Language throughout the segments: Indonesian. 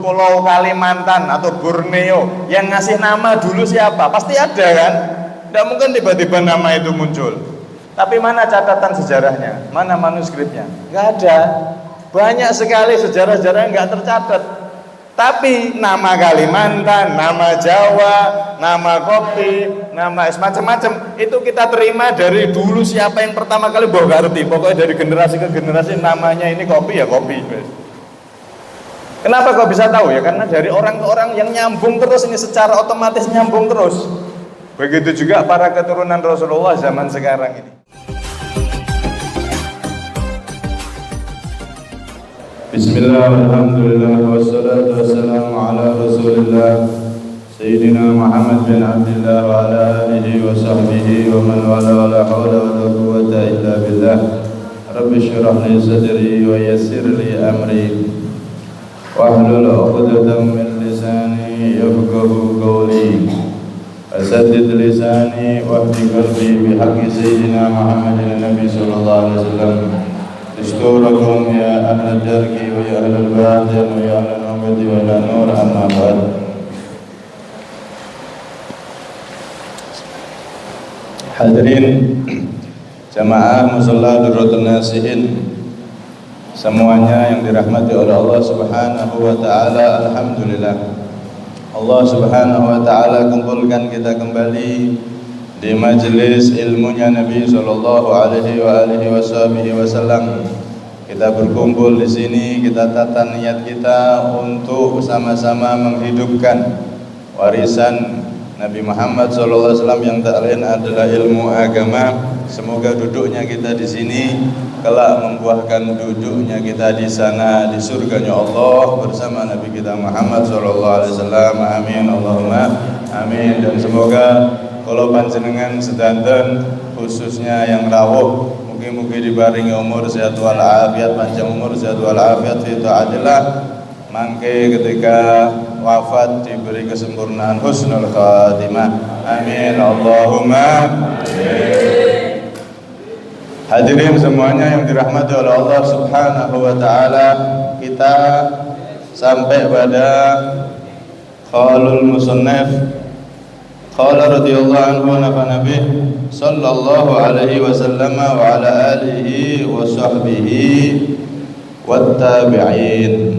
Pulau Kalimantan atau Borneo yang ngasih nama dulu siapa? Pasti ada kan? Tidak mungkin tiba-tiba nama itu muncul. Tapi mana catatan sejarahnya? Mana manuskripnya? Nggak ada. Banyak sekali sejarah-sejarah yang nggak tercatat. Tapi nama Kalimantan, nama Jawa, nama kopi, nama macam-macam itu kita terima dari dulu. Siapa yang pertama kali bawa ngerti? Pokoknya dari generasi ke generasi namanya ini kopi ya kopi. Kenapa kok bisa tahu ya? Karena dari orang ke orang yang nyambung terus, ini secara otomatis nyambung terus. Begitu juga para keturunan Rasulullah zaman sekarang ini. Bismillah, alhamdulillah, wassalatu wassalamu ala rasulillah Sayyidina Muhammad bin Abdullah wa ala alihi wa sahbihi wa man wala wa la hawla wa la quwwata illa billah. Rabbi syrah li sadri wa yassir li amri wahlul 'uqdatam min lisani yafqahu qawli. Asaddid lisani wahdi qalbi bihaqqi sayyidina Muhammadin nabi sallallahu alaihi wasallam. Isturakum ya ahlal jarki wa ya ahlal batin wa ya ahlal nubati wa la nur amma ba'd. Hadirin jamaah musalla Durratun Nasihin semuanya yang dirahmati oleh Allah Subhanahu wa taala, alhamdulillah. Allah Subhanahu wa taala kumpulkan kita kembali di majelis ilmunya Nabi sallallahu alaihi wasallam. Kita berkumpul di sini, kita tata niat kita untuk sama-sama menghidupkan warisan Nabi Muhammad sallallahu alaihi wasallam yang tak lain adalah ilmu agama. Semoga duduknya kita di sini kelak membuahkan duduknya kita di sana di surganya Allah bersama Nabi kita Muhammad sallallahu alaihi wasallam. Amin Allahumma amin. Dan semoga kalau panjenengan sedanten khususnya yang rawuh mugi-mugi dibaringi umur sehat wal afiat, panjang umur sehat wal afiat fi taatillah, mangke ketika wafat diberi kesempurnaan husnul khatimah. Amin Allahumma amin. Hadirin semuanya yang dirahmati oleh Allah Subhanahu wa taala, kita sampai pada qaulul musannaf qala radhiyallahu anhu nabi sallallahu alaihi wasallam wa ala alihi wa sahbihi wat tabi'in.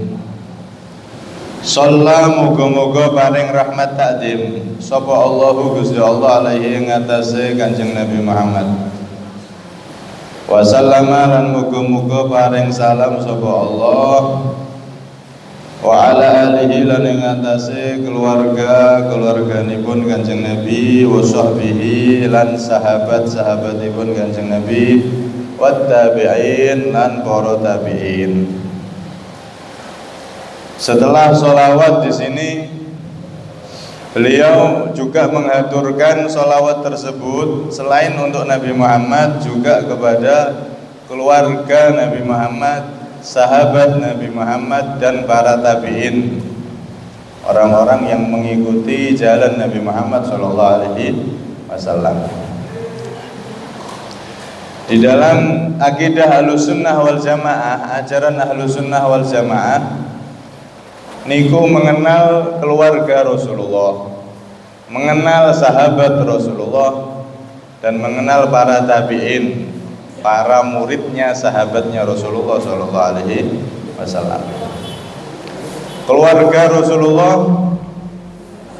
Shalla muga-muga paring rahmat takdim sapa Allahu Gusti Allah alaihi ngatasé Kanjeng Nabi Muhammad. Wa sallama lan muga-muga paring salam sapa Allah wa ala alihi lan ing atase keluarganipun Kanjeng Nabi wa sahbihi lan sahabat-sahabatipun Kanjeng Nabi wat tabi'in lan para tabi'in. Setelah sholawat di sini beliau juga mengaturkan sholawat tersebut selain untuk Nabi Muhammad juga kepada keluarga Nabi Muhammad, sahabat Nabi Muhammad dan para tabi'in, orang-orang yang mengikuti jalan Nabi Muhammad sallallahu alaihi wasallam. Di dalam akidah Ahlussunnah wal Jamaah, ajaran Ahlussunnah wal Jamaah niku mengenal keluarga Rasulullah, mengenal sahabat Rasulullah dan mengenal para tabi'in, para muridnya sahabatnya Rasulullah sallallahu alaihi wasallam. Keluarga Rasulullah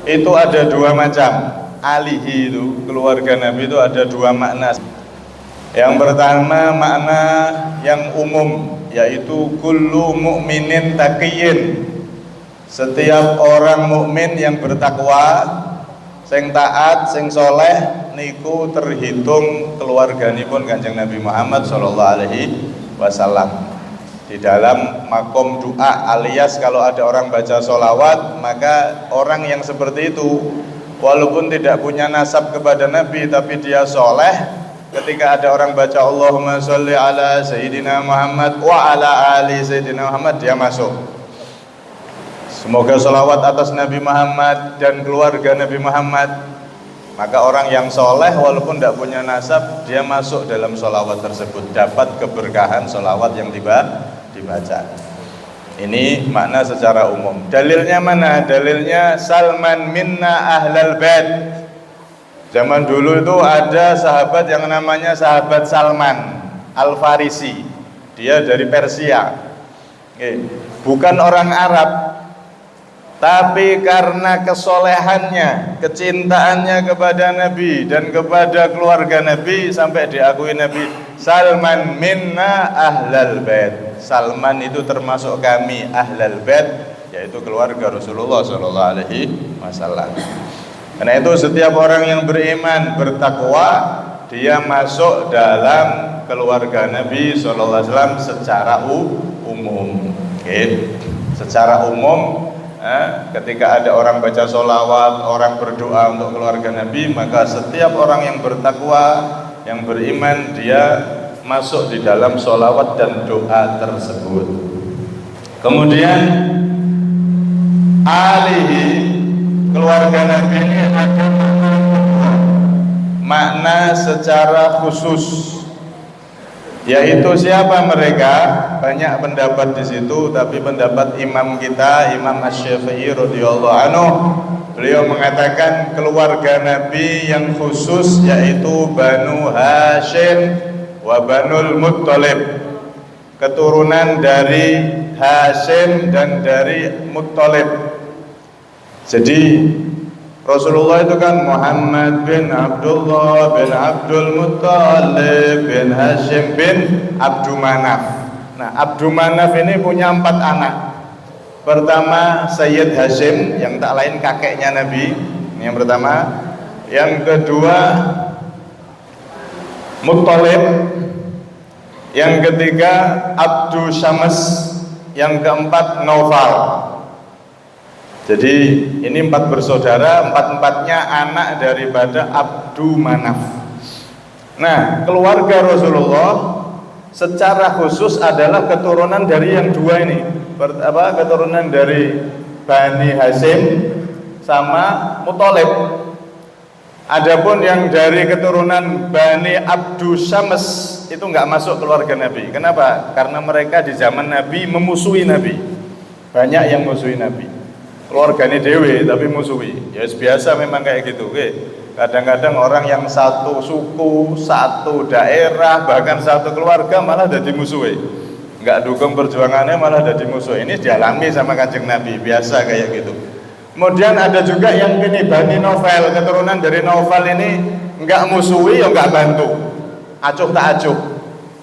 itu ada dua macam. Alihi itu keluarga Nabi itu ada dua makna. Yang pertama makna yang umum yaitu kullu mu'minin taqiyyin. Setiap orang mukmin yang bertakwa, sing taat, sing soleh niku terhitung keluarganipun Kanjeng Nabi Muhammad sallallahu alaihi wasallam. Di dalam makom doa alias kalau ada orang baca sholawat, maka orang yang seperti itu walaupun tidak punya nasab kepada Nabi tapi dia soleh, ketika ada orang baca Allahumma sholli ala Sayyidina Muhammad wa ala ali Sayyidina Muhammad, dia masuk. Semoga sholawat atas Nabi Muhammad dan keluarga Nabi Muhammad. Maka orang yang soleh walaupun tidak punya nasab, dia masuk dalam sholawat tersebut, dapat keberkahan sholawat yang dibaca. Ini makna secara umum. Dalilnya mana? Dalilnya Salman minna ahlal bait. Zaman dulu itu ada sahabat yang namanya sahabat Salman Al-Farisi. Dia dari Persia. Bukan orang Arab, tapi karena kesolehannya, kecintaannya kepada Nabi dan kepada keluarga Nabi sampai diakui Nabi, Salman minna ahlal bait. Salman itu termasuk kami ahlal bait, yaitu keluarga Rasulullah sallallahu alaihi wasallam. Karena itu setiap orang yang beriman, bertakwa, dia masuk dalam keluarga Nabi sallallahu alaihi wasallam secara umum. Secara umum, ketika ada orang baca sholawat, orang berdoa untuk keluarga Nabi, maka setiap orang yang bertakwa, yang beriman, dia masuk di dalam sholawat dan doa tersebut. Kemudian alihi, keluarga Nabi ini ada makna secara khusus, yaitu siapa mereka? Banyak pendapat di situ, tapi pendapat imam kita, Imam Asy-Syafi'i radhiyallahu anhu, beliau mengatakan keluarga Nabi yang khusus yaitu Banu Hashim wa Banul Muttalib, keturunan dari Hashim dan dari Muttalib. Jadi Rasulullah itu kan Muhammad bin Abdullah bin Abdul Muttalib bin Hashim bin Abdu Manaf. Nah, Abdu Manaf ini punya 4 anak. Pertama Sayyid Hashim, yang tak lain kakeknya Nabi, ini yang pertama. Yang kedua Muttalib, yang ketiga Abdu Syams, yang keempat Naufal. Jadi ini 4 bersaudara, 4-4-nya anak daripada Abdu Manaf. Nah, keluarga Rasulullah secara khusus adalah keturunan dari yang 2 ini. Keturunan dari Bani Hashim sama Muttalib. Adapun yang dari keturunan Bani Abdu Syams itu enggak masuk keluarga Nabi. Kenapa? Karena mereka di zaman Nabi memusuhi Nabi. Banyak yang musuhi Nabi. Keluarganya dewe tapi musuhi. Ya biasa memang kayak gitu. Kadang-kadang orang yang satu suku, satu daerah, bahkan satu keluarga malah jadi musuhi. Enggak dukung perjuangannya malah jadi musuh. Ini dialami sama Kanjeng Nabi. Biasa kayak gitu. Kemudian ada juga yang ini Bani Naufal, keturunan dari Naufal ini enggak musuhi, ya enggak bantu, acuh tak acuh.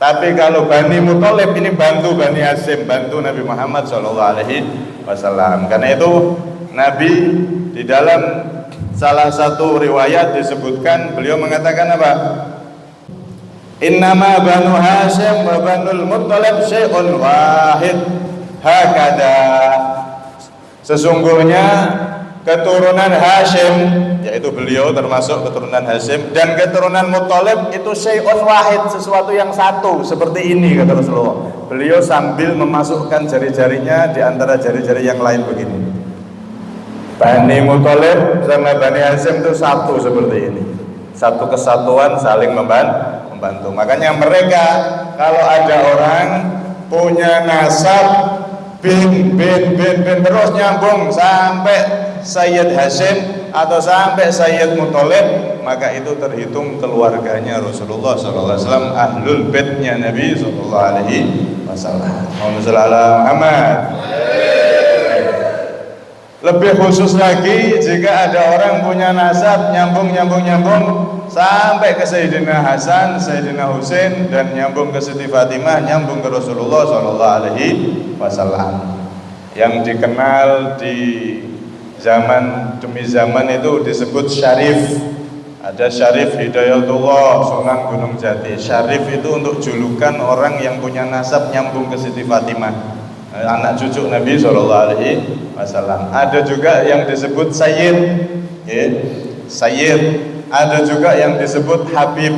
Tapi kalau Bani Muttalib ini bantu Bani Hashim, bantu Nabi Muhammad SAW. Karena itu Nabi di dalam salah satu riwayat disebutkan, beliau mengatakan apa? Innama Banu Hashim wa Banul Muttalib syai'un wahid hakada. Sesungguhnya keturunan Hashim, yaitu beliau termasuk keturunan Hashim, dan keturunan Muttalib itu syai'un wahid, sesuatu yang satu, seperti ini kata Rasulullah. Beliau sambil memasukkan jari-jarinya di antara jari-jari yang lain begini. Bani Muttalib sama Bani Hashim itu satu seperti ini. Satu kesatuan saling membantu. Makanya mereka kalau ada orang punya nasab bin terus nyambung sampai Sayyid Hashim atau sampai Sayyid Muttalib, maka itu terhitung keluarganya Rasulullah SAW, ahlul baitnya Nabi SAW. Muhammad. Lebih khusus lagi jika ada orang punya nasab nyambung sampai ke Sayyidina Hasan, Sayyidina Husain, dan nyambung ke Siti Fatimah, nyambung ke Rasulullah SAW. Yang dikenal di zaman demi zaman itu disebut Syarif. Ada Syarif Hidayatullah Sunan Gunung Jati. Syarif itu untuk julukan orang yang punya nasab nyambung ke Siti Fatimah, anak cucu Nabi SAW. Ada juga yang disebut Sayyid, Sayyid. Ada juga yang disebut Habib.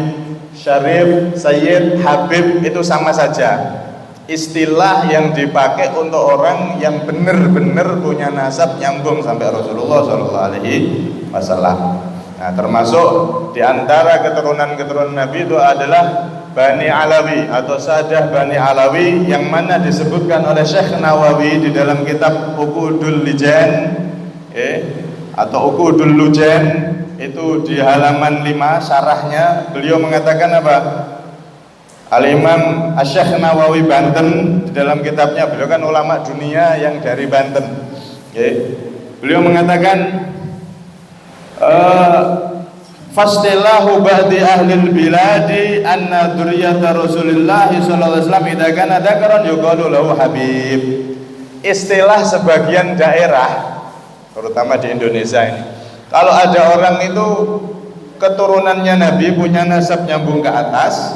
Syarif, Sayyid, Habib itu sama saja. Istilah yang dipakai untuk orang yang benar-benar punya nasab nyambung sampai Rasulullah SAW. Nah, termasuk di antara keturunan-keturunan Nabi itu adalah Bani Alawi atau Sadah Bani Alawi, yang mana disebutkan oleh Syekh Nawawi di dalam kitab Uqudul Lijan atau Uqudul Lujan, itu di halaman 5 syarahnya beliau mengatakan apa? Al-Imam Syekh Nawawi Banten di dalam kitabnya, beliau kan ulama dunia yang dari Banten. Beliau mengatakan fastilahu ba'di ahlil biladi anna dzurriyyata Rasulillah sallallahu alaihi wasallam idza kana dzakaran yuqalu lahu Habib. Istilah sebagian daerah terutama di Indonesia ini, kalau ada orang itu keturunannya Nabi, punya nasab nyambung ke atas,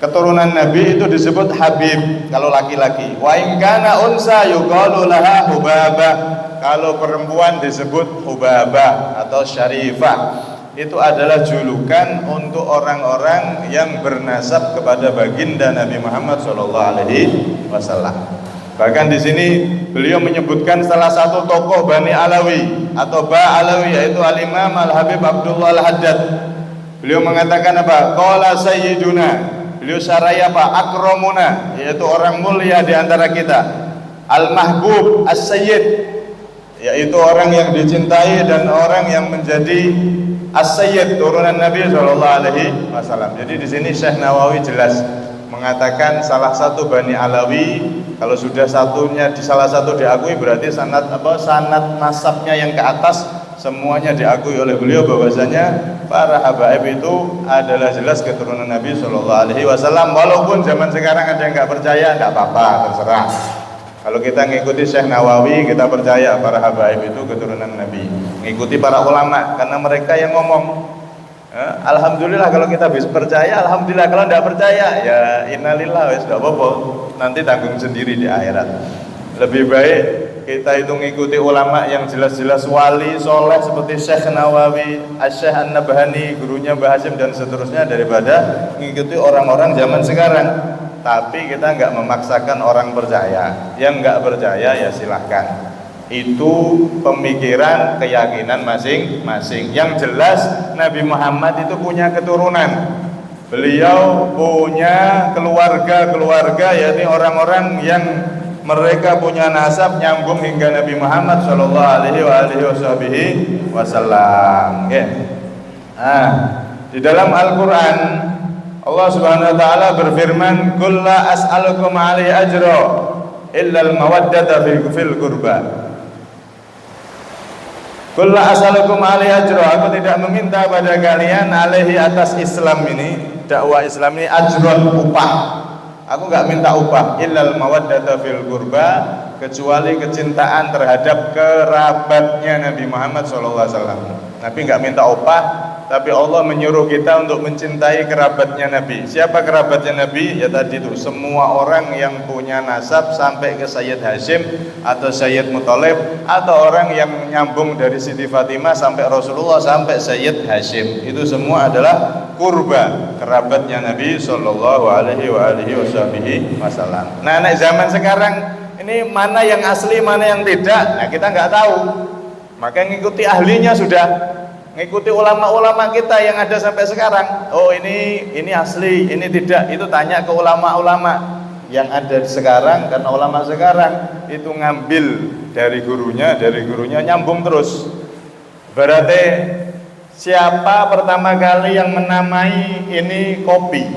keturunan Nabi itu disebut Habib kalau laki-laki. Wa in kana unsa yuqalu laha Hubabah, kalau perempuan disebut Hubabah atau Syarifah. Itu adalah julukan untuk orang-orang yang bernasab kepada baginda Nabi Muhammad SAW. Bahkan di sini beliau menyebutkan salah satu tokoh Bani Alawi atau Ba Alawi, yaitu Al-Imam Al-Habib Abdullah Al-Haddad. Beliau mengatakan apa? Qala sayyiduna, beliau syaraya apa? Akramuna, yaitu orang mulia di antara kita. Al-Mahbub As-Sayyid, yaitu orang yang dicintai dan orang yang menjadi As-Sayyid, turunan Nabi SAW. Jadi di sini Syekh Nawawi jelas mengatakan salah satu Bani Alawi, kalau sudah satunya di salah satu diakui, berarti sanad nasabnya yang ke atas semuanya diakui oleh beliau, bahwasanya para habaib itu adalah jelas keturunan Nabi SAW. Walaupun zaman sekarang ada yang nggak percaya, nggak apa-apa, terserah. Kalau kita ngikuti Syekh Nawawi, kita percaya para habaib itu keturunan Nabi. Ngikuti para ulama, karena mereka yang ngomong. Alhamdulillah kalau kita bisa percaya, alhamdulillah. Kalau tidak percaya, ya innalillah, wis tidak apa-apa. Nanti tanggung sendiri di akhirat. Lebih baik kita itu ngikuti ulama yang jelas-jelas wali soleh seperti Syekh Nawawi, Syekh An-Nabhani, gurunya Mbah Hasyim dan seterusnya, daripada ngikuti orang-orang zaman sekarang. Tapi kita nggak memaksakan orang percaya. Yang nggak percaya ya silahkan. Itu pemikiran, keyakinan masing-masing. Yang jelas Nabi Muhammad itu punya keturunan. Beliau punya keluarga, yaitu orang-orang yang mereka punya nasab nyambung hingga Nabi Muhammad SAW. Di dalam Al-Quran Allah Subhanahu wa taala berfirman, "Qul la as'alukum 'alaihi ajra illa al-mawaddata fil qurba." Qul la as'alukum 'alaihi ajra, aku tidak meminta pada kalian alaihi atas Islam ini, dakwah Islam ini, ajron upah. Aku enggak minta upah, illa al-mawaddata fil qurba, kecuali kecintaan terhadap kerabatnya Nabi Muhammad SAW. Nabi enggak minta upah, tapi Allah menyuruh kita untuk mencintai kerabatnya Nabi. Siapa kerabatnya Nabi? Ya tadi itu, semua orang yang punya nasab sampai ke Sayyid Hashim atau Sayyid Muthalib, atau orang yang nyambung dari Siti Fatimah sampai Rasulullah sampai Sayyid Hashim. Itu semua adalah kurba, kerabatnya Nabi sallallahu alaihi wasallam. Nah, zaman sekarang ini mana yang asli, mana yang tidak? Nah, kita nggak tahu. Maka ngikuti ahlinya sudah. Ngikuti ulama-ulama kita yang ada sampai sekarang. Oh, ini asli, ini tidak. Itu tanya ke ulama-ulama yang ada sekarang, karena ulama sekarang itu ngambil dari gurunya nyambung terus. Berarti siapa pertama kali yang menamai ini kopi?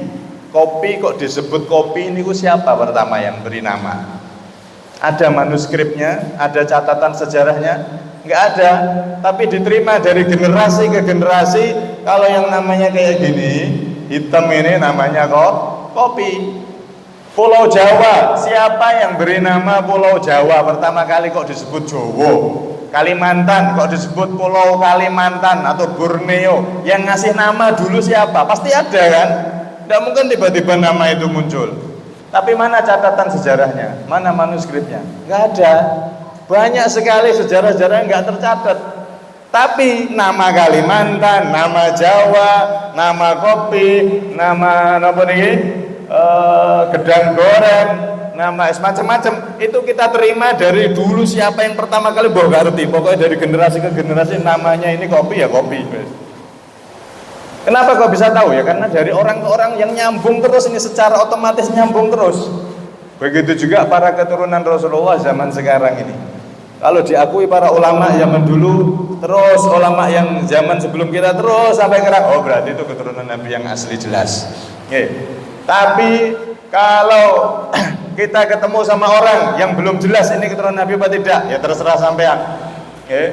Kopi kok disebut kopi, ini siapa pertama yang beri nama? Ada manuskripnya, ada catatan sejarahnya? Enggak ada, tapi diterima dari generasi ke generasi. Kalau yang namanya kayak gini, hitam ini namanya kopi. Pulau Jawa, siapa yang beri nama Pulau Jawa? Pertama kali kok disebut Jawa. Kalimantan kok disebut Pulau Kalimantan atau Borneo. Yang ngasih nama dulu siapa? Pasti ada kan? Tidak mungkin tiba-tiba nama itu muncul. Tapi mana catatan sejarahnya? Mana manuskripnya? Enggak ada. Banyak sekali sejarah-sejarah yang nggak tercatat. Tapi nama Kalimantan, nama Jawa, nama kopi, nama apa nih? Gedang goreng, nama macam-macam. Itu kita terima dari dulu, siapa yang pertama kali ngerti. Pokoknya dari generasi ke generasi namanya ini kopi ya kopi. Kenapa kok bisa tahu? Ya karena dari orang ke orang yang nyambung terus, ini secara otomatis nyambung terus. Begitu juga para keturunan Rasulullah zaman sekarang ini. Kalau diakui para ulama zaman dulu, terus ulama yang zaman sebelum kita, terus sampai sekarang, oh berarti itu keturunan Nabi yang asli jelas. Oke. Tapi kalau kita ketemu sama orang yang belum jelas ini keturunan Nabi apa tidak, ya terserah sampean. Oke.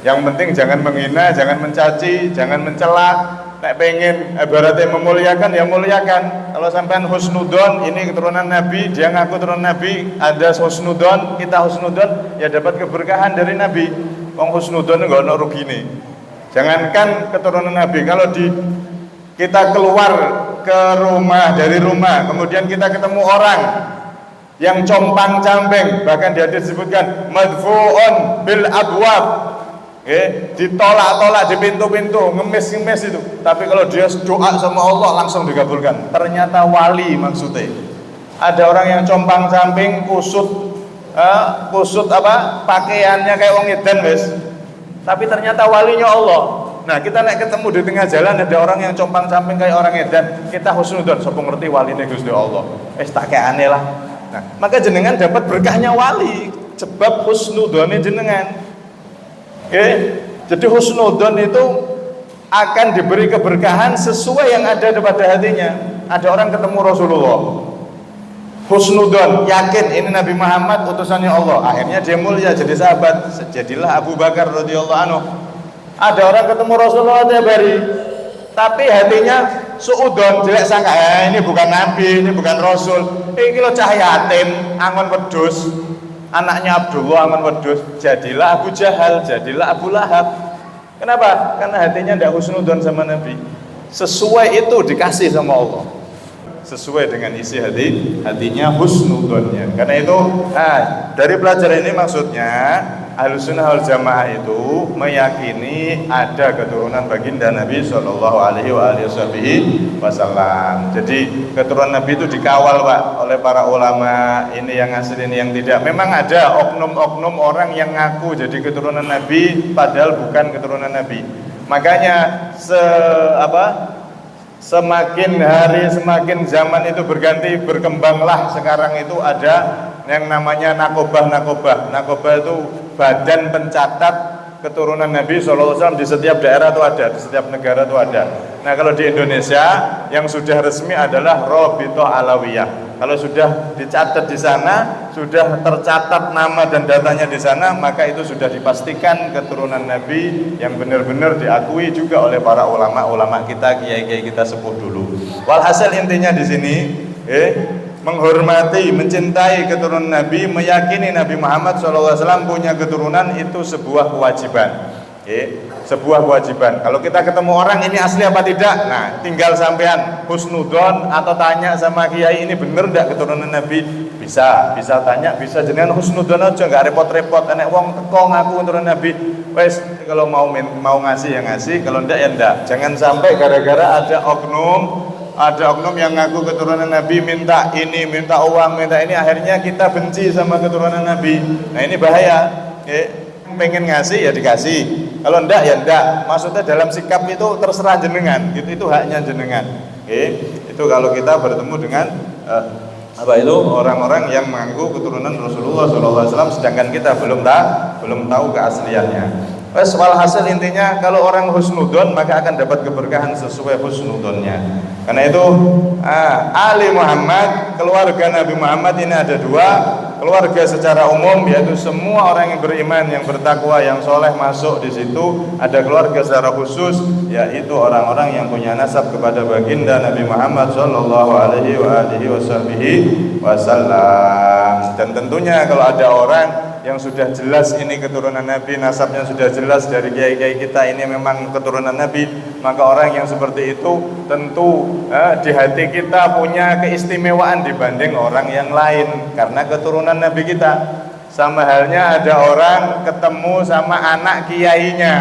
Yang penting jangan menghina, jangan mencaci, jangan mencela. Nek pengen ibaratnya memuliakan ya muliakan. Kalau sampean husnudon, ini keturunan Nabi, dia ngaku keturunan Nabi, ada husnudon, kita husnudon, ya dapat keberkahan dari Nabi. Wong husnudon enggak ono rugine. Jangankan keturunan Nabi, kalau kita keluar ke rumah, dari rumah, kemudian kita ketemu orang yang compang-camping, bahkan dia disebutkan madfu'un bil abwab. Ditolak-tolak di pintu-pintu, ngemis-ngemis itu. Tapi kalau dia doa sama Allah langsung dikabulkan. Ternyata wali maksudnya. Ada orang yang compang-camping, kusut pakaiannya kayak wong edan wis. Tapi ternyata walinya Allah. Nah, kita naik ketemu di tengah jalan ada orang yang compang-camping kayak orang edan, kita husnudon, sapa ngerti waline Gusti Allah. Tak kayak aneh lah. Nah, maka jenengan dapat berkahnya wali sebab husnudone jenengan. Jadi husnudon itu akan diberi keberkahan sesuai yang ada pada hatinya. Ada orang ketemu Rasulullah, husnudon, yakin ini Nabi Muhammad utusannya Allah. Akhirnya dia mulia jadi sahabat, jadilah Abu Bakar radhiyallahu anhu. Ada orang ketemu Rasulullah tiap hari, tapi hatinya suudon, jelek sangka, ini bukan Nabi, ini bukan Rasul. Ini lo cah yatim, angon wedhus. Anaknya Abdullah aman wedhus, jadilah Abu Jahal, jadilah Abu Lahab. Kenapa? Karena hatinya tidak husnudon sama Nabi. Sesuai itu dikasih sama Allah, sesuai dengan isi hatinya husnudonnya. Karena itu dari pelajaran ini maksudnya Ahlussunnah wal Jamaah itu meyakini ada keturunan baginda Nabi Shallallahu Alaihi Wasallam. Jadi keturunan Nabi itu dikawal Pak oleh para ulama, ini yang asli ini yang tidak. Memang ada oknum-oknum orang yang ngaku jadi keturunan Nabi padahal bukan keturunan Nabi. Makanya semakin hari semakin zaman itu berganti, berkembanglah sekarang itu ada yang namanya nakobah. Nakobah itu badan pencatat keturunan Nabi SAW di setiap daerah itu ada, di setiap negara itu ada. Nah kalau di Indonesia yang sudah resmi adalah Robitoh Alawiyah. Kalau sudah dicatat di sana, sudah tercatat nama dan datanya di sana, maka itu sudah dipastikan keturunan Nabi yang benar-benar diakui juga oleh para ulama-ulama kita, kiai-kiai kita sepuh dulu. Walhasil intinya di sini, menghormati, mencintai keturunan Nabi, meyakini Nabi Muhammad SAW punya keturunan itu sebuah kewajiban. Sebuah kewajiban. Kalau kita ketemu orang ini asli apa tidak, nah tinggal sampean husnudon atau tanya sama kiai ini bener enggak keturunan Nabi, bisa tanya, bisa jenengan husnudon aja, nggak repot-repot. Enek wong teko ngaku keturunan Nabi, wes kalau mau ngasih ya ngasih, kalau enggak ya enggak. Jangan sampai gara-gara ada oknum yang ngaku keturunan Nabi minta ini, minta uang, minta ini, akhirnya kita benci sama keturunan Nabi. Nah ini bahaya. Pengen ngasih ya dikasih, kalau enggak ya enggak. Maksudnya dalam sikap itu terserah jenengan, itu haknya jenengan. Itu kalau kita bertemu dengan orang-orang yang mengaku keturunan Rasulullah SAW, sedangkan kita belum tahu keasliannya. Walhasil intinya kalau orang husnudon maka akan dapat keberkahan sesuai husnudonnya. Karena itu Ali Muhammad, keluarga Nabi Muhammad ini ada dua keluarga secara umum, yaitu semua orang yang beriman, yang bertakwa, yang soleh masuk di situ. Ada keluarga secara khusus, yaitu orang-orang yang punya nasab kepada baginda Nabi Muhammad Shallallahu Alaihi Wasallam. Dan tentunya kalau ada orang yang sudah jelas ini keturunan Nabi, nasabnya sudah jelas dari kiai-kiai kita ini memang keturunan Nabi, maka orang yang seperti itu tentu di hati kita punya keistimewaan dibanding orang yang lain karena keturunan Nabi kita. Sama halnya ada orang ketemu sama anak kiainya,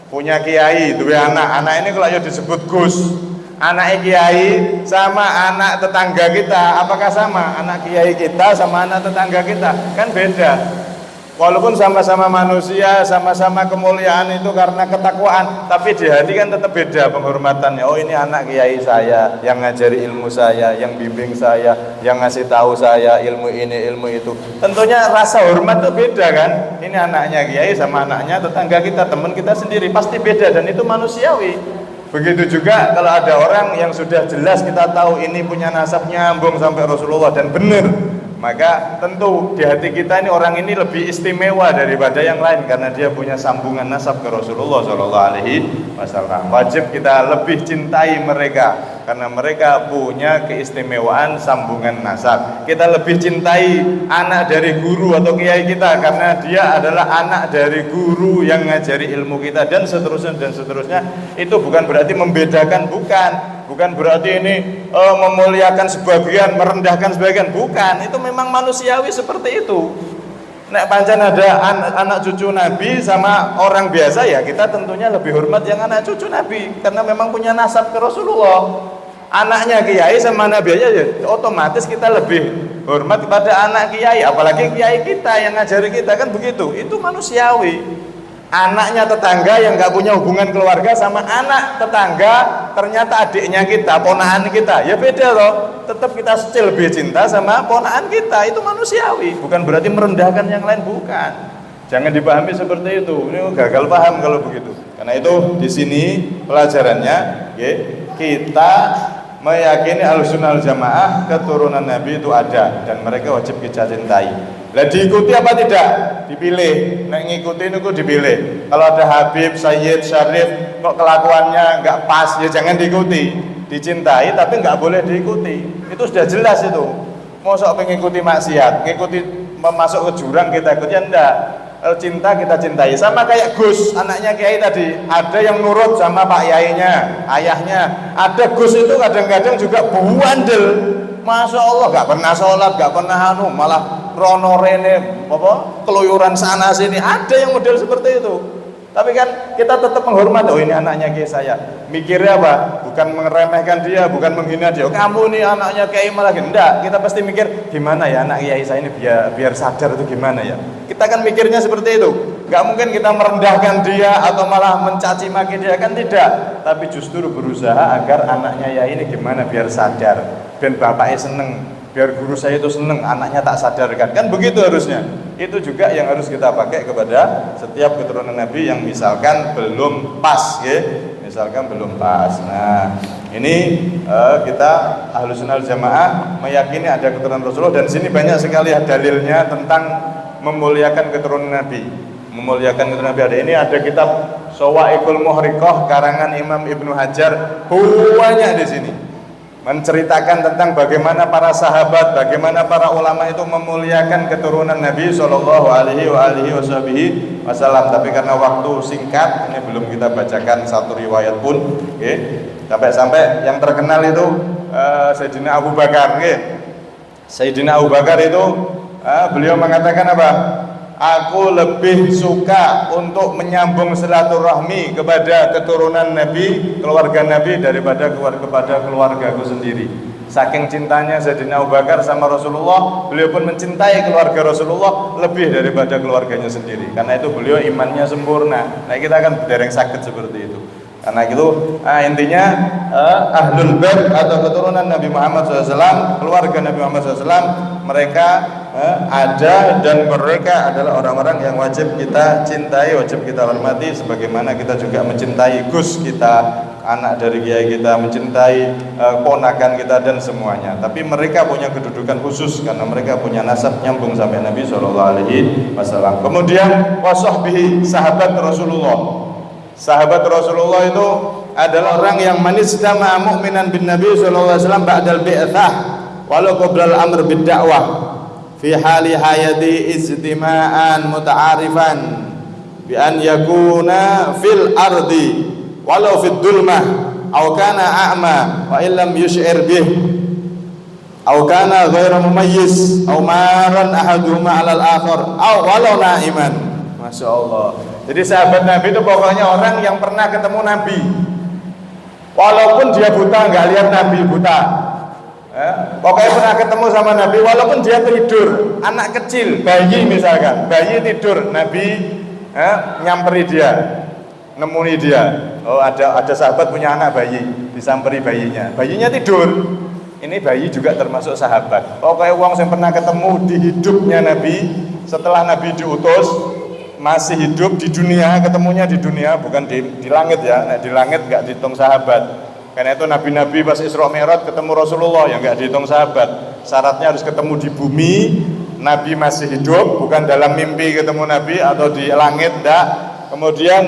punya kiai, dua anak ini kalau disebut Gus, anak kiai sama anak tetangga kita, apakah sama? Anak kiai kita sama anak tetangga kita kan beda. Walaupun sama-sama manusia, sama-sama kemuliaan itu karena ketakwaan, tapi di hati kan tetap beda penghormatannya. Oh, ini anak kiai saya, yang ngajari ilmu saya, yang bimbing saya, yang ngasih tahu saya ilmu ini, ilmu itu. Tentunya rasa hormat itu beda kan. Ini anaknya kiai sama anaknya tetangga kita, teman kita sendiri, pasti beda dan itu manusiawi. Begitu juga kalau ada orang yang sudah jelas kita tahu ini punya nasab nyambung sampai Rasulullah dan benar, maka tentu di hati kita ini orang ini lebih istimewa daripada yang lain karena dia punya sambungan nasab ke Rasulullah SAW. Wajib kita lebih cintai mereka karena mereka punya keistimewaan sambungan nasab. Kita lebih cintai anak dari guru atau kiai kita karena dia adalah anak dari guru yang ngajari ilmu kita dan seterusnya dan seterusnya. Itu bukan berarti membedakan, bukan berarti ini memuliakan sebagian, merendahkan sebagian, bukan. Itu memang manusiawi seperti itu. Nek pancen ada anak cucu Nabi sama orang biasa, ya kita tentunya lebih hormat yang anak cucu Nabi karena memang punya nasab ke Rasulullah. Anaknya kiai sama Nabi aja ya, otomatis kita lebih hormat kepada anak kiai, apalagi kiai kita yang ngajari kita, kan begitu. Itu manusiawi. Anaknya tetangga yang nggak punya hubungan keluarga sama anak tetangga ternyata adiknya kita, ponakan kita, ya beda loh. Tetap kita still lebih cinta sama ponakan kita, itu manusiawi. Bukan berarti merendahkan yang lain, bukan. Jangan dipahami seperti itu. Ini gagal paham kalau begitu. Karena itu di sini pelajarannya, ya, kita meyakini Ahlussunnah wal Jamaah keturunan Nabi itu ada dan mereka wajib kita cintai. Lah diikuti apa tidak? Dipilih. Nek ngikutin itu dipilih. Kalau ada Habib, Sayyid, Syarif kok kelakuannya enggak pas, ya jangan diikuti. Dicintai tapi enggak boleh diikuti. Itu sudah jelas itu. Mosok mengikuti maksiat, ngikuti masuk ke jurang kita ikut, ya enggak. Cinta kita cintai. Sama kayak Gus, anaknya kiai tadi, ada yang nurut sama pak yainya, ayahnya. Ada Gus itu kadang-kadang juga buandel, masya Allah, gak pernah sholat, gak pernah malah rono rene keluyuran sana sini. Ada yang model seperti itu. Tapi kan kita tetap menghormat. Oh, ini anaknya kiai saya. Mikirnya apa? Bukan meremehkan dia, bukan menghina dia. Oh, kamu nih anaknya kiai malah enggak. Kita pasti mikir gimana ya anak kiai saya ini biar sadar itu gimana ya. Kita kan mikirnya seperti itu. Gak mungkin kita merendahkan dia atau malah mencaci maki dia, kan tidak. Tapi justru berusaha agar anaknya ya ini gimana biar sadar, biar bapaknya seneng, biar guru saya itu seneng, anaknya tak sadarkan. Kan begitu harusnya. Itu juga yang harus kita pakai kepada setiap keturunan Nabi yang misalkan belum pas, ya. Misalkan belum pas. Nah, ini kita Ahlussunnah wal Jamaah meyakini ada keturunan Rasulullah, dan sini banyak sekali dalilnya tentang memuliakan keturunan Nabi. Memuliakan keturunan Nabi. Ada ini, ada kitab Shawa'iqul Muhriqah karangan Imam Ibnu Hajar, banyak di sini menceritakan tentang bagaimana para sahabat, bagaimana para ulama itu memuliakan keturunan Nabi Shallallahu Alaihi Wasallam. Tapi karena waktu singkat, ini belum kita bacakan satu riwayat pun. Sampai-sampai yang terkenal itu Sayyidina Abu Bakar. Sayyidina Abu Bakar itu beliau mengatakan apa? Aku lebih suka untuk menyambung silaturahmi kepada keturunan Nabi, keluarga Nabi, daripada kepada keluargaku sendiri. Saking cintanya Sayyidina Abu Bakar sama Rasulullah, beliau pun mencintai keluarga Rasulullah lebih daripada keluarganya sendiri. Karena itu beliau imannya sempurna. Nah, kita kan dereng sakit seperti itu. Karena itu intinya Ahlul Bait atau keturunan Nabi Muhammad SAW, keluarga Nabi Muhammad SAW, mereka ada dan mereka adalah orang-orang yang wajib kita cintai, wajib kita hormati, sebagaimana kita juga mencintai Gus kita, anak dari kiai kita, mencintai ponakan kita dan semuanya. Tapi mereka punya kedudukan khusus karena mereka punya nasab nyambung sampai Nabi SAW. Kemudian wasahbihi, sahabat Rasulullah. Sahabat Rasulullah itu adalah orang yang manistama mu'minan bin Nabi sallallahu alaihi wasallam ba'dal bi'tsah walau qabla al-amr bid da'wah fi hali hayati istima'an muta'arifan bi an yakuna fil ardi walau fid dulmah aw kana a'ma wa illam yush'ir bih aw kana ghairu mumayyiz aw maran ahaduhuma 'ala al-akhar aw walau na'iman. Masya Allah. Jadi sahabat Nabi itu pokoknya orang yang pernah ketemu Nabi, walaupun dia buta, nggak lihat Nabi, buta. Pokoknya pernah ketemu sama Nabi walaupun dia tidur, anak kecil, bayi misalkan, bayi tidur, Nabi nyamperi dia, nemuni dia. Oh ada sahabat punya anak bayi, disamperi bayinya tidur. Ini bayi juga termasuk sahabat. Pokoknya wong yang pernah ketemu di hidupnya Nabi, setelah Nabi diutus, masih hidup di dunia, ketemunya di dunia, bukan di langit ya. Nah, di langit nggak dihitung sahabat. Karena itu nabi-nabi pas Isra Mi'raj ketemu Rasulullah yang nggak dihitung sahabat. Syaratnya harus ketemu di bumi, Nabi masih hidup, bukan dalam mimpi ketemu Nabi atau di langit, enggak. Kemudian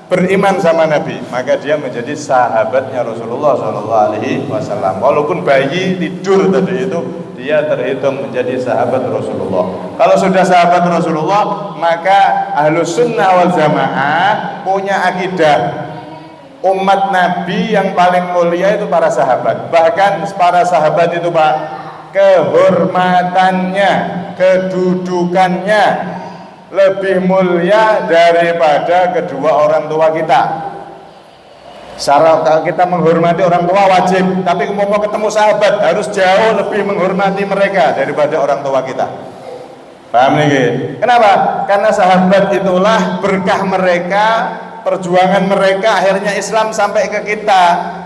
beriman sama Nabi, maka dia menjadi sahabatnya Rasulullah SAW. Walaupun bayi tidur tadi itu, dia terhitung menjadi sahabat Rasulullah. Kalau sudah sahabat Rasulullah, maka Ahlus Sunnah wal Jamaah punya akidah umat Nabi yang paling mulia itu para sahabat. Bahkan para sahabat itu Pak, kehormatannya, kedudukannya lebih mulia daripada kedua orang tua kita. Syarat kita menghormati orang tua wajib, tapi mau ketemu sahabat harus jauh lebih menghormati mereka daripada orang tua kita. Paham nih? Kenapa? Karena sahabat itulah berkah mereka, perjuangan mereka, akhirnya Islam sampai ke kita.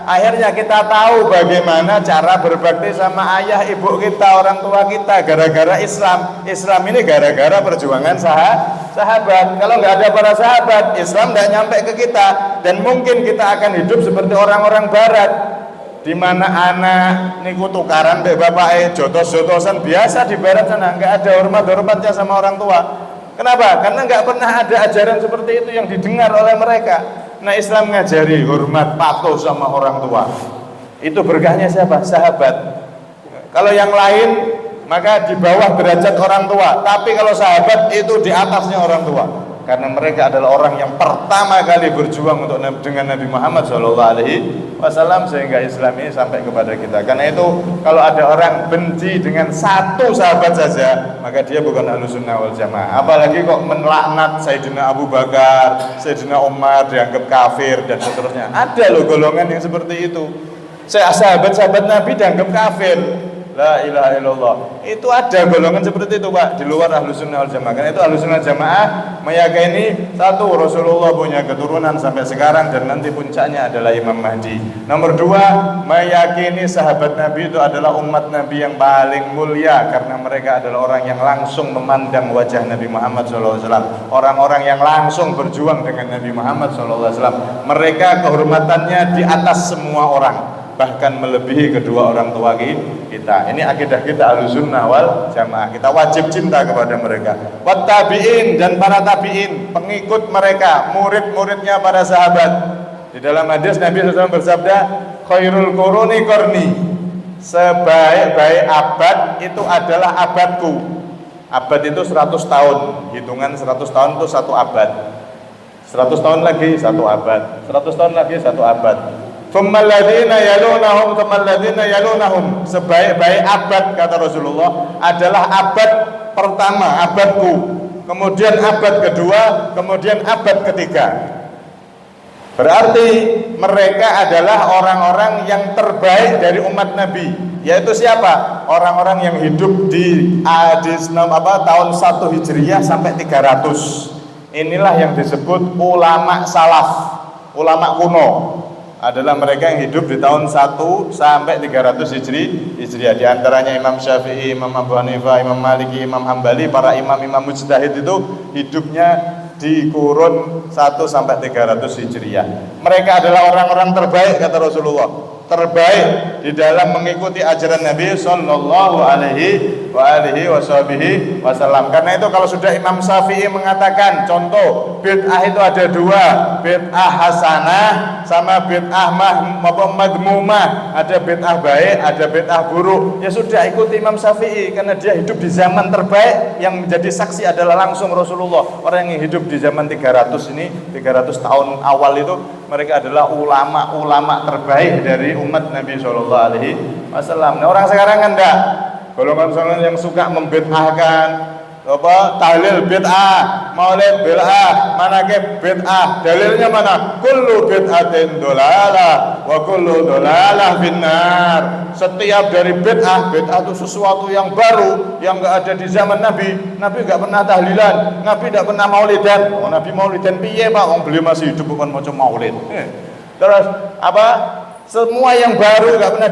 Akhirnya kita tahu bagaimana cara berbakti sama ayah ibu kita, orang tua kita, gara-gara Islam. Islam ini gara-gara perjuangan sahabat. Kalau nggak ada para sahabat, Islam nggak nyampe ke kita. Dan mungkin kita akan hidup seperti orang-orang barat, di mana anak niku tukaran be bapak jotos-jotosan biasa di barat sana, nggak ada hormat-hormatnya sama orang tua. Kenapa? Karena nggak pernah ada ajaran seperti itu yang didengar oleh mereka. Nah, Islam ngajari hormat, patuh sama orang tua. Itu berkahnya siapa? Sahabat. Kalau yang lain maka di bawah derajat orang tua. Tapi kalau sahabat itu di atasnya orang tua. Karena mereka adalah orang yang pertama kali berjuang dengan Nabi Muhammad SAW, sehingga Islam ini sampai kepada kita. Karena itu kalau ada orang benci dengan satu sahabat saja, maka dia bukan Ahlus Sunnah wal Jamaah. Apalagi kok melaknat Sayyidina Abu Bakar, Sayyidina Umar dianggap kafir dan seterusnya. Ada loh golongan yang seperti itu. Sahabat-sahabat Nabi dianggap kafir. La ilaha illallah. Itu ada golongan seperti itu Pak, di luar Ahlus Sunnah wal Jamaah. Karena itu Ahlus Sunnah Jamaah meyakini satu, Rasulullah punya keturunan sampai sekarang dan nanti puncaknya adalah Imam Mahdi. Nomor dua, meyakini sahabat Nabi itu adalah umat Nabi yang paling mulia karena mereka adalah orang yang langsung memandang wajah Nabi Muhammad SAW. Orang-orang yang langsung berjuang dengan Nabi Muhammad SAW. Mereka kehormatannya di atas semua orang, bahkan melebihi kedua orang tua kita. Ini akidah kita Ahlus Sunnah wal Jamaah. Kita wajib cinta kepada mereka. Wat tabi'in, dan para tabi'in, pengikut mereka, murid-muridnya para sahabat. Di dalam hadis Nabi SAW bersabda, khairul quruni qarni, sebaik-baik abad itu adalah abadku. Abad itu 100 tahun. Hitungan 100 tahun itu satu abad. 100 tahun lagi satu abad. 100 tahun lagi satu abad. Tsummalladina yalunahum, sebaik-baik abad kata Rasulullah adalah abad pertama, abadku, kemudian abad kedua, kemudian abad ketiga. Berarti mereka adalah orang-orang yang terbaik dari umat Nabi. Yaitu siapa? Orang-orang yang hidup di tahun 1 Hijriah sampai 300. Inilah yang disebut ulama salaf, ulama kuno. Adalah mereka yang hidup di tahun 1 sampai 300 Hijriah. Di antaranya Imam Syafi'i, Imam Abu Hanifah, Imam Maliki, Imam Hambali. Para imam-imam mujtahid itu hidupnya di kurun 1 sampai 300 Hijriah. Mereka adalah orang-orang terbaik kata Rasulullah, terbaik di dalam mengikuti ajaran Nabi Sallallahu Alaihi Wasallam. Karena itu kalau sudah Imam Syafi'i mengatakan, contoh bid'ah itu ada dua, bid'ah hasanah sama bid'ah madmumah. Ada bid'ah baik, ada bid'ah buruk. Ya sudah, ikuti Imam Syafi'i karena dia hidup di zaman terbaik. Yang menjadi saksi adalah langsung Rasulullah. Orang yang hidup di zaman 300 ini, 300 tahun awal itu, mereka adalah ulama-ulama terbaik dari umat Nabi Sallallahu Alaihi Wasallam. Nah, orang sekarang kan enggak, golongan yang suka membid'ahkan, tahlil bid'ah, maulid bid'ah, manakib bid'ah. Dalilnya mana? Kullu bid'atin dolalah wa kullu dolalah finnar. Setiap dari bid'ah itu sesuatu yang baru yang enggak ada di zaman Nabi. Nabi enggak pernah tahlilan, Nabi enggak pernah maulidan. Nabi maulidan piye, Pak? Wong beliau masih hidup bukan macam maulid. Terus apa? Semua yang baru enggak pernah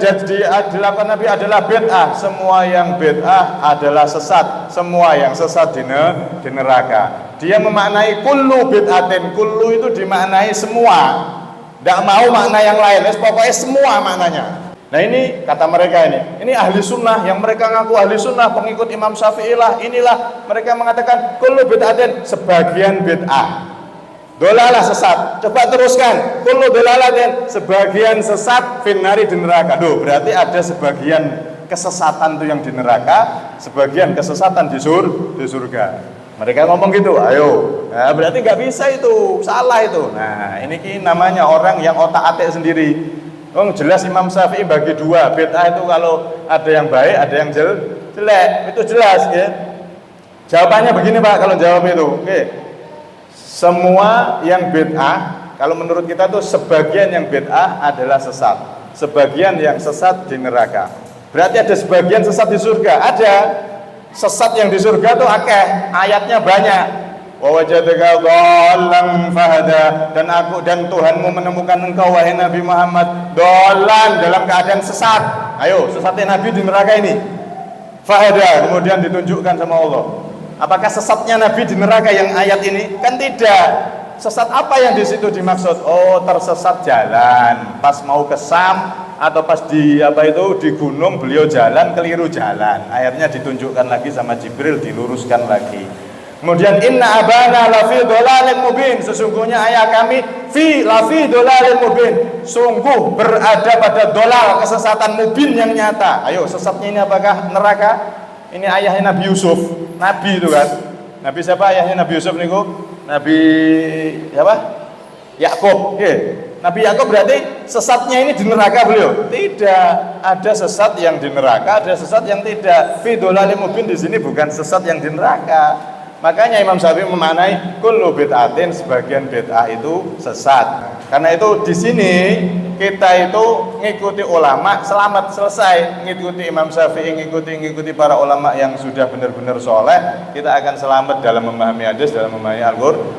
dilakukan Nabi adalah bid'ah. Semua yang bid'ah adalah sesat. Semua yang sesat di neraka. Dia memaknai kullu bid'atin. Kullu itu dimaknai semua. Enggak mau makna yang lain. Pokoknya semua maknanya. Nah ini kata mereka ini ahli sunnah yang mereka ngaku ahli sunnah, pengikut Imam Syafi'i lah. Inilah mereka mengatakan kullu bid'atin, sebagian bid'ah. Dolalah sesat. Coba teruskan. Kullu dolalatin, sebagian sesat finnari di neraka. Duh, berarti ada sebagian kesesatan itu yang di neraka, sebagian kesesatan di surga. Mereka ngomong gitu. Ayo. Nah, berarti nggak bisa itu, salah itu. Nah, ini namanya orang yang otak-atik sendiri. Oh, jelas Imam Syafi'i bagi dua. Bid'ah itu kalau ada yang baik, ada yang jelek. Itu jelas ya. Jawabannya begini, Pak, kalau jawab itu. Oke. Semua yang bid'ah, kalau menurut kita tuh sebagian yang bid'ah adalah sesat. Sebagian yang sesat di neraka. Berarti ada sebagian sesat di surga. Ada. Sesat yang di surga tuh akeh, ayatnya banyak. Wa wajadaka dhallan fahada, dan Tuhanmu menemukan engkau wahai Nabi Muhammad dhallan, dalam keadaan sesat. Ayo, sesatnya Nabi di neraka ini. Fahada, kemudian ditunjukkan sama Allah. Apakah sesatnya Nabi di neraka yang ayat ini? Kan tidak. Sesat apa yang di situ dimaksud? Oh, tersesat jalan. Pas mau ke Sam atau pas di gunung beliau jalan keliru jalan. Akhirnya ditunjukkan lagi sama Jibril, diluruskan lagi. Kemudian inna abana lafi dolalin mubin, sesungguhnya ayah kami lafi dolalin mubin, sungguh berada pada dolal, kesesatan mubin yang nyata. Ayo, sesatnya ini apakah neraka? Ini ayahnya Nabi Yusuf, Nabi itu kan. Nabi siapa ayahnya Nabi Yusuf niku? Nabi siapa? Yakub. Nabi Yakub berarti sesatnya ini di neraka beliau? Tidak. Ada sesat yang di neraka, ada sesat yang tidak. Fi dolalin mubin di sini bukan sesat yang di neraka. Makanya Imam Syafi'i memaknai kullu bid'atin, sebagian bid'ah itu sesat. Karena itu di sini kita itu ngikuti ulama selamat, selesai. Ngikuti Imam Syafi'i, ngikuti para ulama yang sudah benar-benar soleh, kita akan selamat dalam memahami hadis, dalam memahami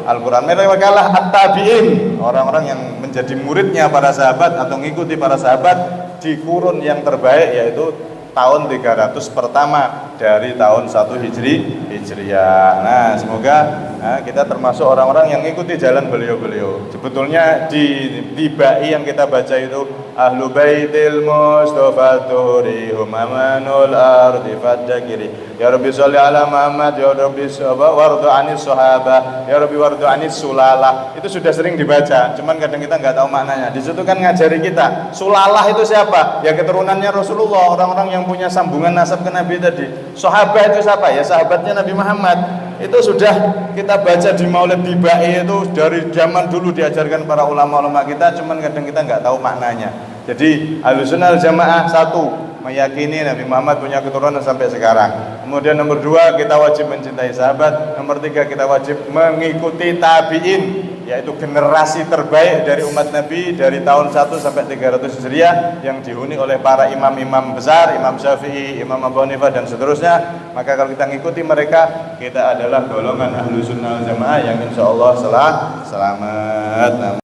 Al-Qur'an. Mereka lah at-tabi'in, orang-orang yang menjadi muridnya para sahabat atau ngikuti para sahabat di kurun yang terbaik, yaitu tahun 300 pertama dari tahun 1 Hijriyah. Nah, semoga kita termasuk orang-orang yang mengikuti jalan beliau-beliau. Sebetulnya di ba'i yang kita baca itu Ahlu Baitil Mustafa Turihum Amanul Ardi Fadjakiri Ya Rabbi sholli ala Muhammad Ya Rabbi wardu anis sahabah Ya Rabbi wardu anis sulalah. Itu sudah sering dibaca, cuman kadang kita nggak tahu maknanya. Di situ kan ngajari kita sulalah itu siapa? Ya keturunannya Rasulullah, orang-orang yang punya sambungan nasab ke Nabi tadi. Sahabat itu siapa? Ya sahabatnya Nabi Muhammad. Itu sudah kita baca di Maulid Bibai, itu dari zaman dulu diajarkan para ulama-ulama kita, cuman kadang kita nggak tahu maknanya. Jadi Ahlussunnah wal Jamaah satu, meyakini Nabi Muhammad punya keturunan sampai sekarang. Kemudian nomor dua, kita wajib mencintai sahabat. Nomor tiga, kita wajib mengikuti tabi'in, yaitu generasi terbaik dari umat Nabi dari tahun 1 sampai 300 Hijriah yang dihuni oleh para imam-imam besar, Imam Syafi'i, Imam Abu Hanifah dan seterusnya. Maka kalau kita ngikuti mereka, kita adalah golongan Ahlussunnah wal Jamaah yang insyaallah selamat.